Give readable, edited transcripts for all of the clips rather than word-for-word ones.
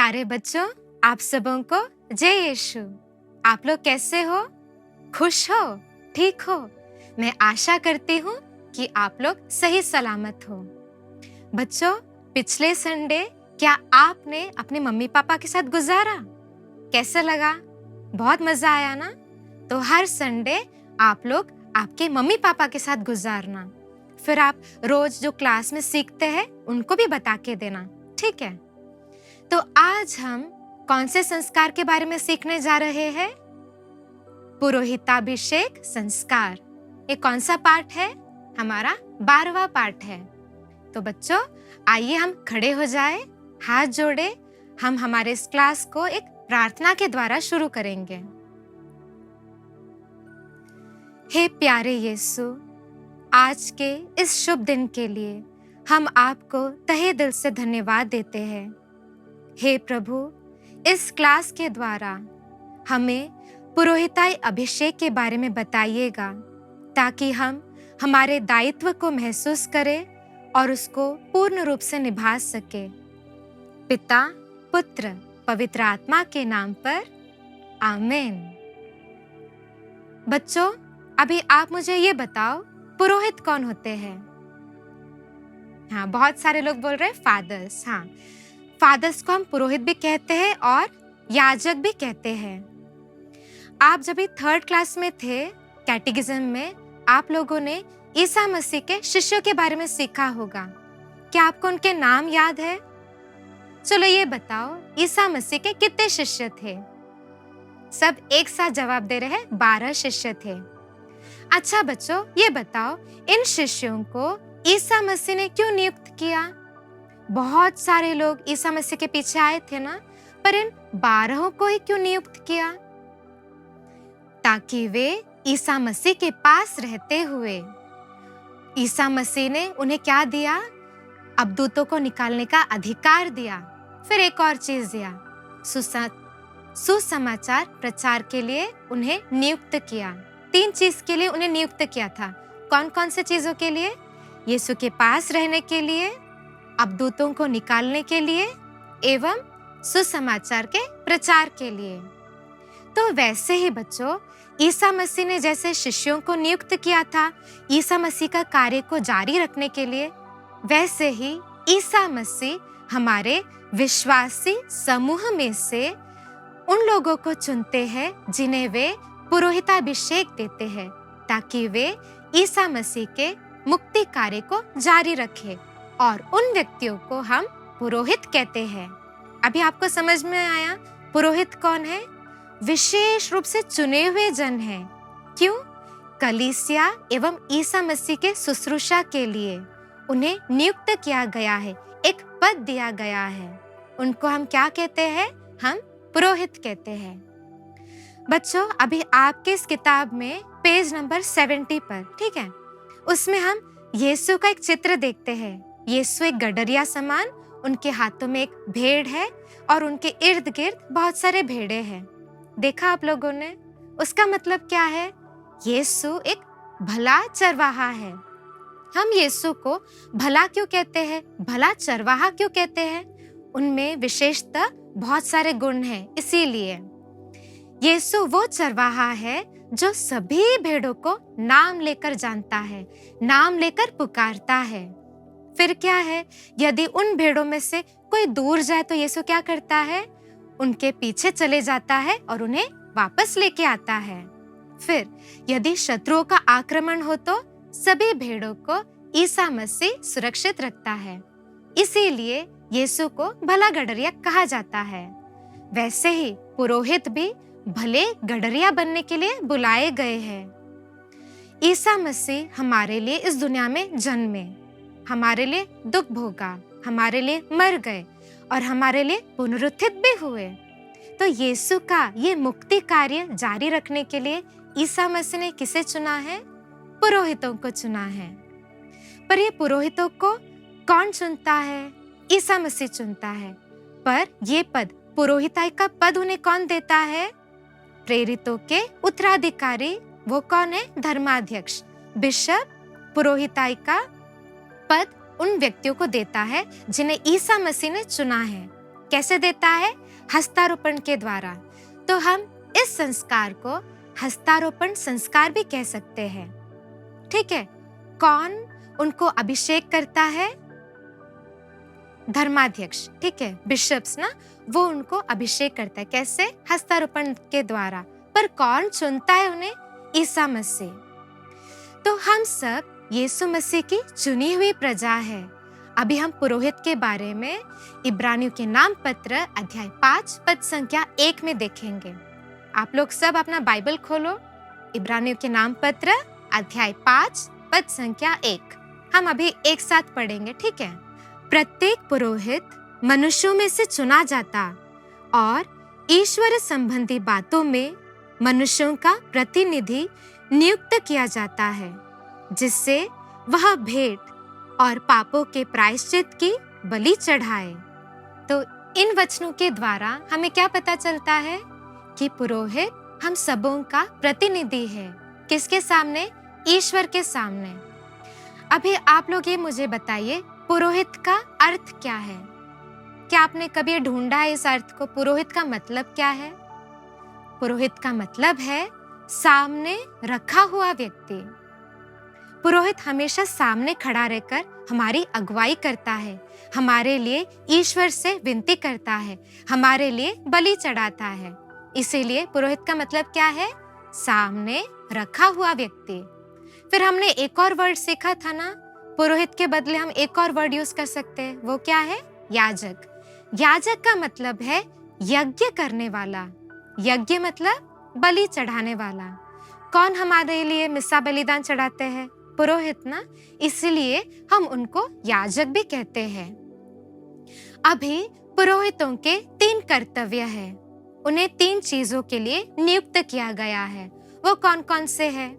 प्यारे बच्चों, आप सबों को जय यीशु। आप लोग कैसे हो? खुश हो? ठीक हो? मैं आशा करती हूँ कि आप लोग सही सलामत हो। बच्चों, पिछले संडे क्या आपने अपने मम्मी पापा के साथ गुजारा? कैसा लगा? बहुत मजा आया ना? तो हर संडे आप लोग आपके मम्मी पापा के साथ गुजारना। फिर आप रोज जो क्लास में सीखते हैं उनको भी बता के देना, ठीक है? तो आज हम कौन से संस्कार के बारे में सीखने जा रहे हैं? पुरोहिताभिषेक संस्कार। ये कौन सा पाठ है? हमारा 12वां पाठ है। तो बच्चों, आइए हम खड़े हो जाए, हाथ जोड़े। हम हमारे इस क्लास को एक प्रार्थना के द्वारा शुरू करेंगे। हे प्यारे यीशु, आज के इस शुभ दिन के लिए हम आपको तहे दिल से धन्यवाद देते हैं। हे प्रभु, इस क्लास के द्वारा हमें पुरोहिताई अभिषेक के बारे में बताइएगा, ताकि हम हमारे दायित्व को महसूस करें और उसको पूर्ण रूप से निभा सके। पिता, पुत्र, पवित्र आत्मा के नाम पर आमीन। बच्चों, अभी आप मुझे ये बताओ, पुरोहित कौन होते हैं? हाँ, बहुत सारे लोग बोल रहे हैं फादर्स। हाँ, फादर्स को हम पुरोहित भी कहते हैं और याजक भी कहते हैं। आप जब भी 3rd क्लास में थे, कैटेकिज्म में, आप लोगों ने ईसा मसीह के शिष्यों के बारे में सीखा होगा। क्या आपको उनके नाम याद है? चलो ये बताओ, ईसा मसीह के कितने शिष्य थे? सब एक साथ जवाब दे रहे हैं, 12 शिष्य थे। अच्छा बच्चों, ये बताओ, इन शिष्यों को ईसा मसीह ने क्यों नियुक्त किया? बहुत सारे लोग ईसा मसीह के पीछे आए थे ना, पर इन 12 को ही क्यों नियुक्त किया? ताकि वे ईसा मसीह के पास रहते हुए, ईसा मसीह ने उन्हें क्या दिया? अबदूतों को निकालने का अधिकार दिया। फिर एक और चीज दिया, सुसमाचार प्रचार के लिए उन्हें नियुक्त किया। 3 चीज के लिए उन्हें नियुक्त किया था। कौन कौन से चीजों के लिए? यीशु के पास रहने के लिए, अबदूतों को निकालने के लिए एवं सुसमाचार के प्रचार के लिए। तो वैसे ही बच्चों, ईसा मसीह ने जैसे शिष्यों को नियुक्त किया था ईसा मसीह का कार्य को जारी रखने के लिए, वैसे ही ईसा मसीह हमारे विश्वासी समूह में से उन लोगों को चुनते हैं जिन्हें वे पुरोहिताभिषेक देते हैं, ताकि वे ईसा मसीह के मुक्ति कार्य को जारी रखें, और उन व्यक्तियों को हम पुरोहित कहते हैं। अभी आपको समझ में आया पुरोहित कौन है? विशेष रूप से चुने हुए जन हैं। क्यों? कलीसिया एवं ईसा मसीह के शुश्रूषा के लिए उन्हें नियुक्त किया गया है, एक पद दिया गया है। उनको हम क्या कहते हैं? हम पुरोहित कहते हैं। बच्चों, अभी आपके इस किताब में पेज नंबर 70 पर, ठीक है, उसमें हम यीशु का एक चित्र देखते हैं। यीशु एक गडरिया समान, उनके हाथों में एक भेड़ है और उनके इर्द गिर्द बहुत सारे भेड़े हैं। देखा आप लोगों ने? उसका मतलब क्या है? यीशु एक भला चरवाहा है। हम यीशु को भला क्यों कहते हैं? भला चरवाहा क्यों कहते हैं? उनमें विशेषतः बहुत सारे गुण हैं। इसीलिए यीशु वो चरवाहा है जो सभी भेड़ों को नाम लेकर जानता है, नाम लेकर पुकारता है। फिर क्या है? यदि उन भेड़ों में से कोई दूर जाए तो यीशु क्या करता है? उनके पीछे चले जाता है और उन्हें वापस लेके आता है। फिर यदि शत्रुओं का आक्रमण हो तो सभी भेड़ों को ईसा मसीह सुरक्षित रखता है। इसीलिए यीशु को भला गडरिया कहा जाता है। वैसे ही पुरोहित भी भले गडरिया बनने के लिए बुलाए गए हैं। ईसा मसीह हमारे लिए इस दुनिया में जन्मे, हमारे लिए दुख भोगा, हमारे लिए मर गए और हमारे लिए पुनरुत्थित भी हुए। तो यीशु का ये मुक्ति कार्य जारी रखने के लिए ईसा मसीह ने किसे चुना है? पुरोहितों को चुना है। पर ये पुरोहितों को कौन चुनता है? ईसा मसीह चुनता है। पर ये पद, पुरोहिताई का पद, उन्हें कौन देता है? प्रेरितों के उत्तराधिकारी। वो कौन है? धर्माध्यक्ष, बिशप। पुरोहिताई का पद उन व्यक्तियों को देता है जिन्हें ईसा मसीह ने चुना है। कैसे देता है? हस्तारोपण के द्वारा। तो हम इस संस्कार को हस्तारोपण संस्कार भी कह सकते हैं। ठीक है। कौन उनको अभिषेक करता है? धर्माध्यक्ष, ठीक है, बिशप्स ना, वो उनको अभिषेक करता है। कैसे? हस्तारोपण के द्वारा। पर कौन चुनता है उन्हें? ईसा मसीह। तो हम सब यीशु मसीह की चुनी हुई प्रजा है। अभी हम पुरोहित के बारे में इब्रानियों के नाम पत्र अध्याय 5 पद संख्या 1 में देखेंगे। आप लोग सब अपना बाइबल खोलो। इब्रानियों के नाम पत्र अध्याय 5 पद संख्या 1 हम अभी एक साथ पढ़ेंगे। ठीक है। प्रत्येक पुरोहित मनुष्यों में से चुना जाता और ईश्वर संबंधी बातों में मनुष्यों का प्रतिनिधि नियुक्त किया जाता है, जिससे वह भेंट और पापों के प्रायश्चित की बलि चढ़ाए। तो इन वचनों के द्वारा हमें क्या पता चलता है कि पुरोहित हम सबों का प्रतिनिधि है। किसके सामने? ईश्वर के सामने। अभी आप लोग ये मुझे बताइए, पुरोहित का अर्थ क्या है? क्या आपने कभी ढूंढा है इस अर्थ को? पुरोहित का मतलब क्या है? पुरोहित का मतलब है सामने रखा हुआ व्यक्ति। पुरोहित हमेशा सामने खड़ा रहकर हमारी अगुवाई करता है, हमारे लिए ईश्वर से विनती करता है, हमारे लिए बलि चढ़ाता है। इसीलिए पुरोहित का मतलब क्या है? सामने रखा हुआ व्यक्ति। फिर हमने एक और वर्ड सीखा था ना, पुरोहित के बदले हम एक और वर्ड यूज कर सकते हैं। वो क्या है? याजक। याजक का मतलब है यज्ञ करने वाला। यज्ञ मतलब बलि चढ़ाने वाला। कौन हमारे लिए मिस्सा बलिदान चढ़ाते हैं? पुरोहित ना। इसलिए हम उनको याजक भी कहते हैं। अभी पुरोहितों के 3 कर्तव्य है। उन्हें 3 चीजों के लिए नियुक्त किया गया है। वो कौन कौन से है?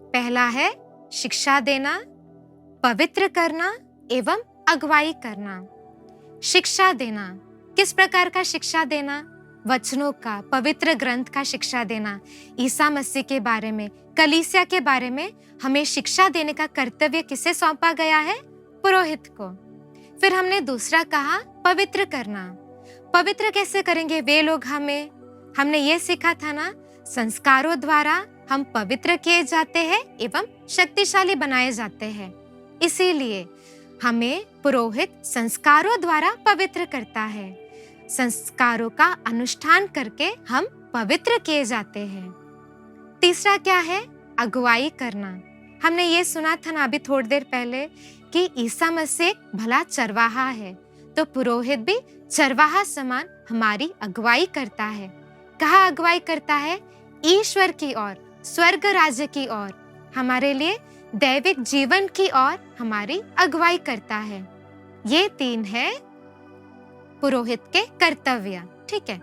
पहला है शिक्षा देना, पवित्र करना एवं अगुवाई करना। शिक्षा देना, किस प्रकार का शिक्षा देना? वचनों का, पवित्र ग्रंथ का शिक्षा देना। ईसा मसीह के बारे में, कलीसिया के बारे में हमें शिक्षा देने का कर्तव्य किसे सौंपा गया है? पुरोहित को। फिर हमने दूसरा कहा पवित्र करना। पवित्र कैसे करेंगे वे लोग? हमने ये सीखा था ना, संस्कारों द्वारा हम पवित्र किए जाते हैं एवं शक्तिशाली बनाए जाते हैं। इसीलिए हमें पुरोहित संस्कारों द्वारा पवित्र करता है। संस्कारों का अनुष्ठान करके हम पवित्र किए जाते हैं। तीसरा क्या है? अगुवाई करना। हमने ये सुना था ना अभी थोड़ी देर पहले कि ईसा मसीह एक भला चरवाहा है, तो पुरोहित भी चरवाहा समान हमारी अगुवाई करता है। कहाँ अगुवाई करता है? ईश्वर की ओर, स्वर्ग राज्य की ओर, हमारे लिए दैविक जीवन की ओर हमारी अगुवाई करता है। ये 3 है पुरोहित के कर्तव्य। ठीक है।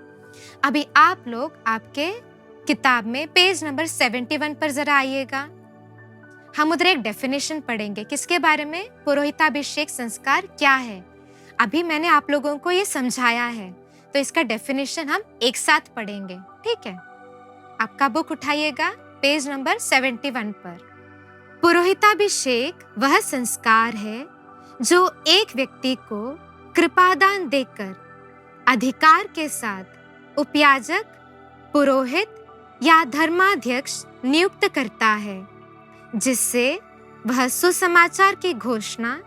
अभी आप लोग आपके किताब में पेज नंबर 71 पर जरा आइएगा। हम उधर एक डेफिनेशन पढ़ेंगे। किसके बारे में? पुरोहिताभिषेक संस्कार क्या है। अभी मैंने आप लोगों को ये समझाया है, तो इसका डेफिनेशन हम एक साथ पढ़ेंगे। ठीक है। आपका बुक उठाइएगा, पेज नंबर 71 पर। पुरोहिताभिषेक वह संस्कार है जो एक व्यक्ति को कृपादान देकर अधिकार के साथ उपयाजक, पुरोहित या धर्माध्यक्ष नियुक्त करता है, जिससे वह सुसमाचार की घोषणा,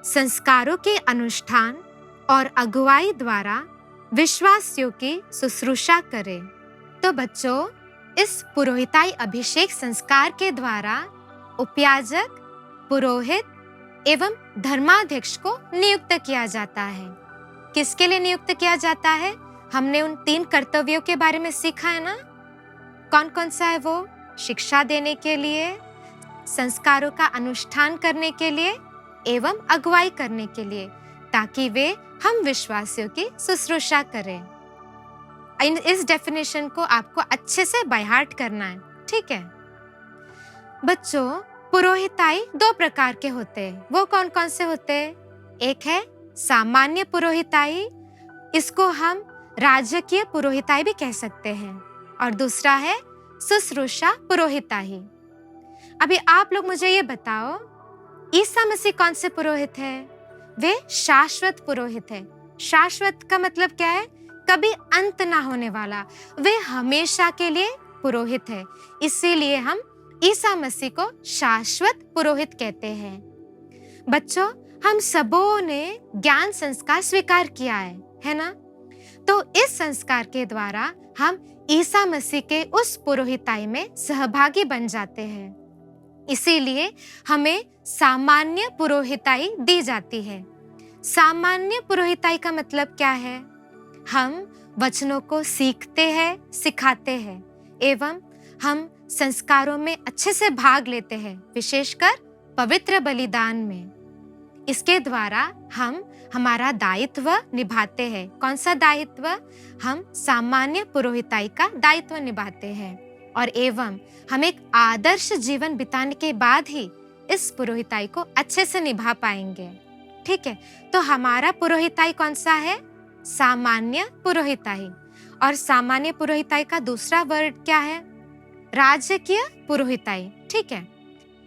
संस्कारों के अनुष्ठान और अगुवाई द्वारा विश्वासियों की शुश्रूषा करे। तो बच्चों, इस पुरोहिताई अभिषेक संस्कार के द्वारा उपयाजक, पुरोहित एवं धर्माध्यक्ष को नियुक्त किया जाता है। किसके लिए नियुक्त किया जाता है? हमने उन 3 कर्तव्यों के बारे में सीखा है ना। कौन कौन सा है वो? शिक्षा देने के लिए, संस्कारों का अनुष्ठान करने के लिए एवं अगुवाई करने के लिए, ताकि वे हम विश्वासियों की शुश्रूषा करें। इस डेफिनेशन को आपको अच्छे से बाय हार्ट करना है। ठीक है बच्चों, पुरोहिताई 2 प्रकार के होते हैं। वो कौन कौन से होते हैं? एक है सामान्य पुरोहिताई, इसको हम राजकीय पुरोहिताई भी कह सकते हैं, और दूसरा है शुश्रूषा पुरोहिताई। अभी आप लोग मुझे ये बताओ, ईसा मसीह कौन से पुरोहित है? वे शाश्वत पुरोहित है। शाश्वत का मतलब क्या है? कभी अंत ना होने वाला। वे हमेशा के लिए पुरोहित है, इसीलिए हम ईसा मसीह को शाश्वत पुरोहित कहते हैं। बच्चों, हम सबों ने ज्ञान संस्कार स्वीकार किया है ना? तो इस संस्कार के द्वारा हम ईसा मसीह के उस पुरोहिताई में सहभागी बन जाते हैं। इसीलिए हमें सामान्य पुरोहिताई दी जाती है। सामान्य पुरोहिताई का मतलब क्या है? हम वचनों को सीखते हैं, सिखाते हैं एवं हम संस्कारों में अच्छे से भाग लेते हैं, विशेषकर पवित्र बलिदान में। इसके द्वारा हम हमारा दायित्व निभाते हैं। कौन सा दायित्व? हम सामान्य पुरोहिताई का दायित्व निभाते हैं और एवं हम एक आदर्श जीवन बिताने के बाद ही इस पुरोहिताई को अच्छे से निभा पाएंगे। ठीक है, तो हमारा पुरोहिताई कौन सा है? सामान्य पुरोहिताई। और सामान्य पुरोहिताई का दूसरा वर्ड क्या है? राजकीय पुरोहिताई। ठीक है,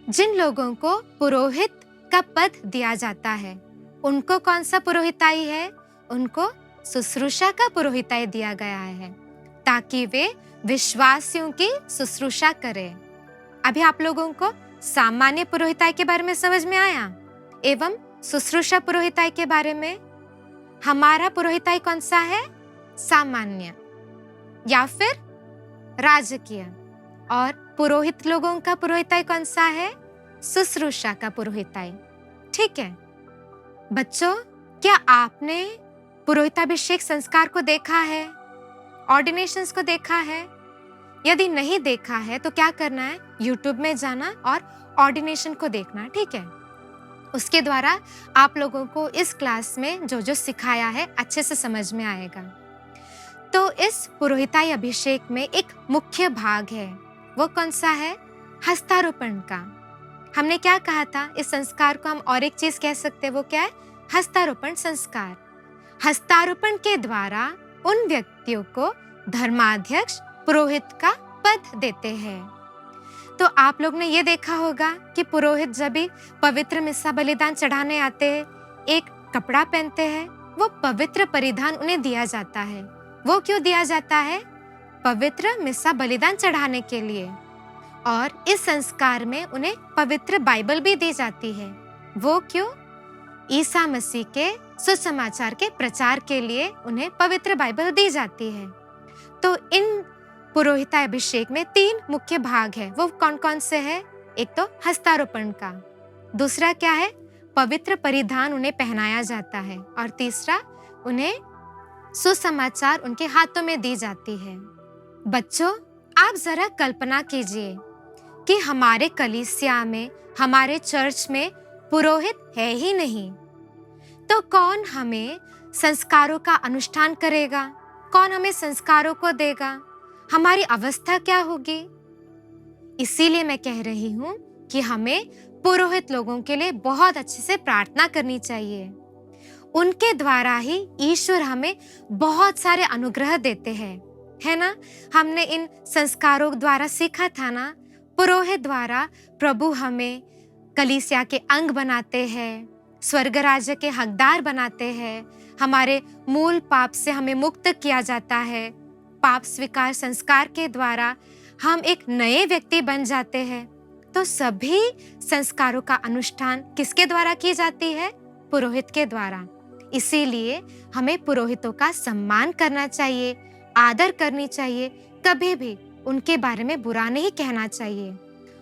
जिन लोगों को पुरोहित का पद दिया जाता है उनको कौन सा पुरोहिताई है? उनको शुश्रूषा का पुरोहिताई दिया गया है ताकि वे विश्वासियों की शुश्रूषा करें। अभी आप लोगों को सामान्य पुरोहिताई के बारे में समझ में आया एवं शुश्रूषा पुरोहिताई के बारे में। हमारा पुरोहिताई कौन सा है? सामान्य या फिर राजकीय। और पुरोहित लोगों का पुरोहिताई कौन सा है? शुश्रूषा का पुरोहिताई। ठीक है बच्चों, क्या आपने पुरोहिताभिषेक संस्कार को देखा है? ऑर्डिनेशंस को देखा है? यदि नहीं देखा है तो क्या करना है? यूट्यूब में जाना और ऑर्डिनेशन को देखना। ठीक है, उसके द्वारा आप लोगों को इस क्लास में जो जो सिखाया है अच्छे से समझ में आएगा। तो इस पुरोहिताई अभिषेक में एक मुख्य भाग है, वो कौन सा है? हस्तारोपण का। हमने क्या कहा था? इस संस्कार को हम और एक चीज कह सकते हैं, वो क्या है? हस्तारोपण संस्कार। हस्तारोपण के द्वारा उन व्यक्तियों को धर्माध्यक्ष पुरोहित का पद देते हैं। तो आप लोग ने ये देखा होगा कि पुरोहित जब भी पवित्र मिस्सा बलिदान चढ़ाने आते हैं, एक कपड़ा पहनते हैं, वो पवित्र परिधान उन्हें दिया जाता है। वो क्यों दिया जाता है? पवित्र मिस्सा बलिदान चढ़ाने के लिए। और इस संस्कार में उन्हें पवित्र बाइबल भी दी जाती है। वो क्यों? ईसा मसीह के सुसमाचार के प्रचार के लिए उन्हें पवित्र बाइबल दी जाती है। तो इन पुरोहिताई अभिषेक में 3 मुख्य भाग है। वो कौन कौन से हैं? एक तो हस्तारोपण का, दूसरा क्या है? पवित्र परिधान उन्हें पहनाया जाता है और तीसरा उन्हें सुसमाचार उनके हाथों में दी जाती है। बच्चों, आप जरा कल्पना कीजिए कि हमारे कलीसिया में, हमारे चर्च में पुरोहित है ही नहीं, तो कौन हमें संस्कारों का अनुष्ठान करेगा? कौन हमें संस्कारों को देगा? हमारी अवस्था क्या होगी? इसीलिए मैं कह रही हूँ कि हमें पुरोहित लोगों के लिए बहुत अच्छे से प्रार्थना करनी चाहिए। उनके द्वारा ही ईश्वर हमें बहुत सारे अनुग्रह देते हैं, है ना? हमने इन संस्कारों द्वारा सीखा था ना, पुरोहित द्वारा प्रभु हमें कलीसिया के अंग बनाते हैं, स्वर्ग राज्य के हकदार बनाते हैं, हमारे मूल पाप से हमें मुक्त किया जाता है। पाप स्वीकार संस्कार के द्वारा हम एक नए व्यक्ति बन जाते हैं। तो सभी संस्कारों का अनुष्ठान किसके द्वारा की जाती है? पुरोहित के द्वारा। इसीलिए हमें पुरोहितों का सम्मान करना चाहिए, आदर करनी चाहिए, कभी भी उनके बारे में बुरा नहीं कहना चाहिए।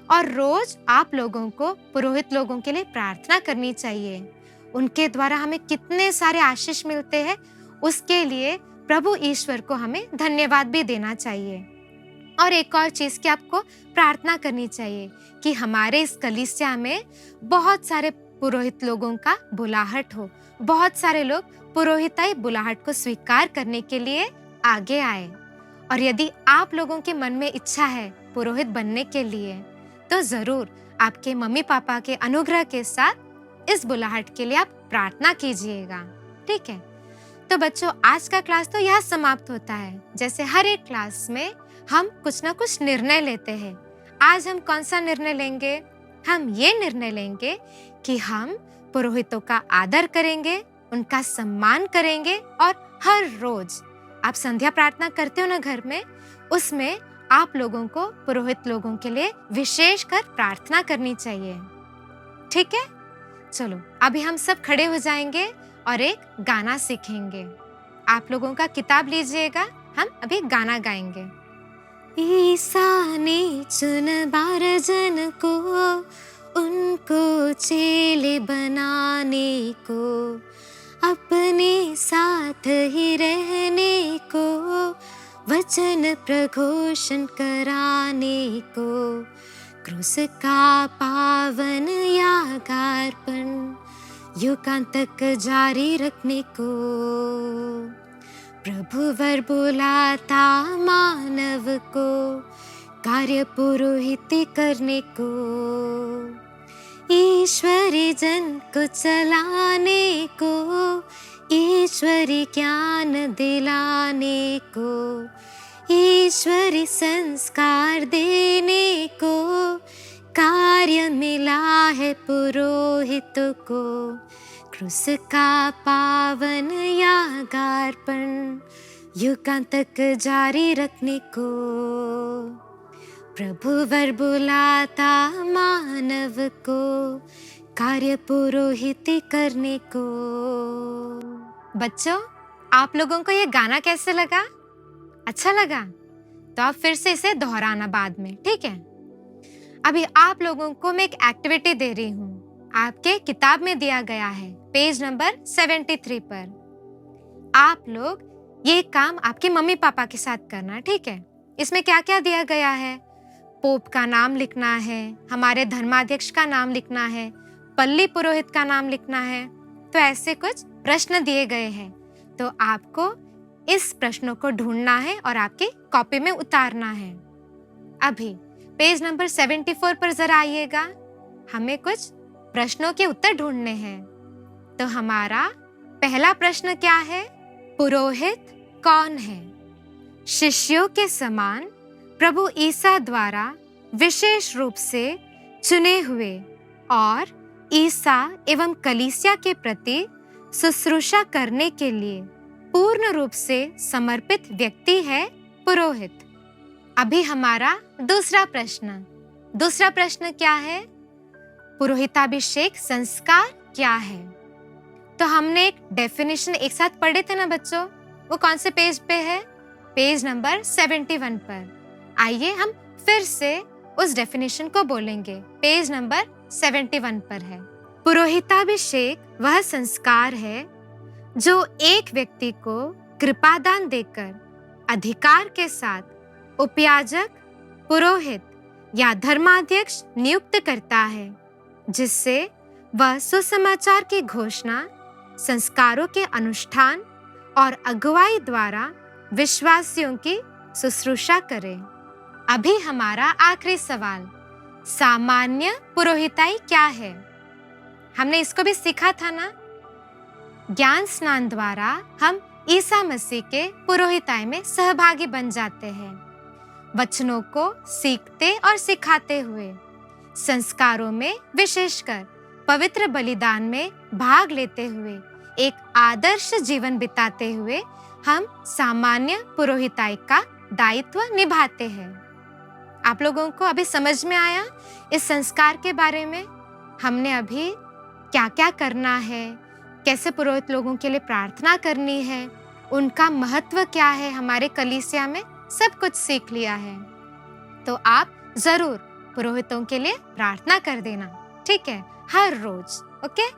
और रोज आप लोगों को पुरोहित लोगों के लिए प्रार्थना करनी चाहिए। उनके द्वारा हमें कितने सारे आशीष मिलते हैं, उसके लिए प्रभु ईश्वर को हमें धन्यवाद भी देना चाहिए। और एक और चीज की आपको प्रार्थना करनी चाहिए कि हमारे इस कलीसिया में बहुत सारे पुरोहित लोगों का बुलाहट हो, बहुत सारे लोग पुरोहिताई बुलाहट को स्वीकार करने के लिए आगे आए। और यदि आप लोगों के मन में इच्छा है पुरोहित बनने के लिए, तो जरूर आपके मम्मी पापा के अनुग्रह के साथ इस बुलाहट के लिए आप प्रार्थना कीजिएगा। ठीक है, तो बच्चों, आज का क्लास तो यहाँ समाप्त होता है। जैसे हर एक क्लास में हम कुछ ना कुछ निर्णय लेते हैं। आज हम कौन सा निर्णय लेंगे? हम ये निर्णय लेंगे कि हम पुरोहितों का आदर करेंगे, उनका सम्मान करेंगे और हर रोज आप संध्या प्रार्थना करते हो ना घर में, उसमें आप लोगों को पुरोहित लोगों के लिए विशेष कर प्रार्थना करनी चाहिए। ठीक है, चलो अभी हम सब खड़े हो जाएंगे और एक गाना सीखेंगे। आप लोगों का किताब लीजिएगा, हम अभी गाना गाएंगे। ईसा ने चुन 12 जन को, उनको चेले बनाने को, अपने साथ ही रहने को, वचन प्रघोषण कराने को, क्रूस का पावन यागार्पण युगांत तक जारी रखने को, प्रभु वर बुलाता मानव को, कार्य पुरोहिती करने को, ईश्वरी जन को चलाने को, ईश्वरी ज्ञान दिलाने को, ईश्वरी संस्कार देने को, कार्य मिला है पुरोहितों को, क्रूस का पावन यागार्पण युगांत तक जारी रखने को, प्रभु वर बुलाता मानव को, कार्य पुरोहिती करने को। बच्चों, आप लोगों को ये गाना कैसे लगा? अच्छा लगा? तो आप फिर से इसे दोहराना बाद में, ठीक है? अभी आप लोगों को मैं एक एक्टिविटी दे रही हूँ, आपके किताब में दिया गया है, पेज नंबर 73 पर। आप लोग ये काम आपके मम्मी पापा के साथ करना, ठीक है? इसमें क्या क्या दिया गया है? पोप का नाम लिखना है, हमारे धर्माध्यक्ष का नाम लिखना है, पल्ली पुरोहित का नाम लिखना है। तो ऐसे कुछ प्रश्न दिए गए हैं, तो आपको इस प्रश्नों को ढूंढना है और आपकी कॉपी में उतारना है। अभी पेज नंबर 74 पर जरा आइएगा, हमें कुछ प्रश्नों के उत्तर ढूंढने हैं। तो हमारा पहला प्रश्न क्या है? पुरोहित कौन है? शिष्यों के समान प्रभु ईसा द्वारा विशेष रूप से चुने हुए और ईसा एवं कलीसिया के प्रति शुश्रूषा करने के लिए पूर्ण रूप से समर्पित व्यक्ति है पुरोहित। अभी हमारा दूसरा प्रश्न क्या है? पुरोहिताभिषेक संस्कार क्या है? तो हमने एक डेफिनेशन एक साथ पढ़े थे ना बच्चों, वो कौन से पेज पे है? पेज नंबर 71 पर। आइए हम फिर से उस डेफिनेशन को बोलेंगे, पेज नंबर 71 पर है। पुरोहिताभिषेक वह संस्कार है जो एक व्यक्ति को कृपादान देकर अधिकार के साथ उपयाजक, पुरोहित या धर्माध्यक्ष नियुक्त करता है, जिससे वह सुसमाचार की घोषणा, संस्कारों के अनुष्ठान और अगुवाई द्वारा विश्वासियों की शुश्रूषा करे। अभी हमारा आखिरी सवाल, सामान्य पुरोहिताई क्या है? हमने इसको भी सीखा था ना। ज्ञान स्नान द्वारा हम ईसा मसीह के पुरोहिताई में सहभागी बन जाते हैं, वचनों को सीखते और सिखाते हुए, संस्कारों में विशेषकर पवित्र बलिदान में भाग लेते हुए, एक आदर्श जीवन बिताते हुए हम सामान्य पुरोहिताई का दायित्व निभाते हैं। आप लोगों को अभी समझ में आया इस संस्कार के बारे में? हमने अभी क्या क्या करना है, कैसे पुरोहित लोगों के लिए प्रार्थना करनी है, उनका महत्व क्या है हमारे कलीसिया में, सब कुछ सीख लिया है। तो आप जरूर पुरोहितों के लिए प्रार्थना कर देना, ठीक है? हर रोज, ओके?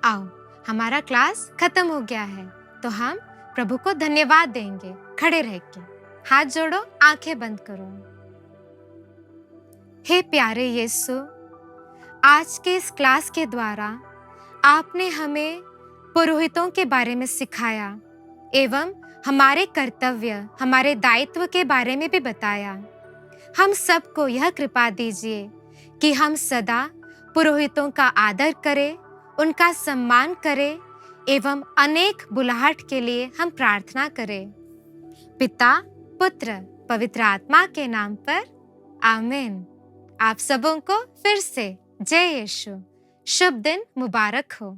आओ, हमारा क्लास खत्म हो गया है, तो हम प्रभु को धन्यवाद देंगे खड़े रह के। हाथ जोड़ो, आंखें बंद करो। हे प्यारे यीशु, आज के इस क्लास के द्वारा आपने हमें पुरोहितों के बारे में सिखाया एवं हमारे कर्तव्य, हमारे दायित्व के बारे में भी बताया। हम सबको यह कृपा दीजिए कि हम सदा पुरोहितों का आदर करें, उनका सम्मान करें एवं अनेक बुलाहट के लिए हम प्रार्थना करें। पिता, पुत्र, पवित्र आत्मा के नाम पर, आमीन। आप सबों को फिर से जय यीशु। शुभ दिन मुबारक हो।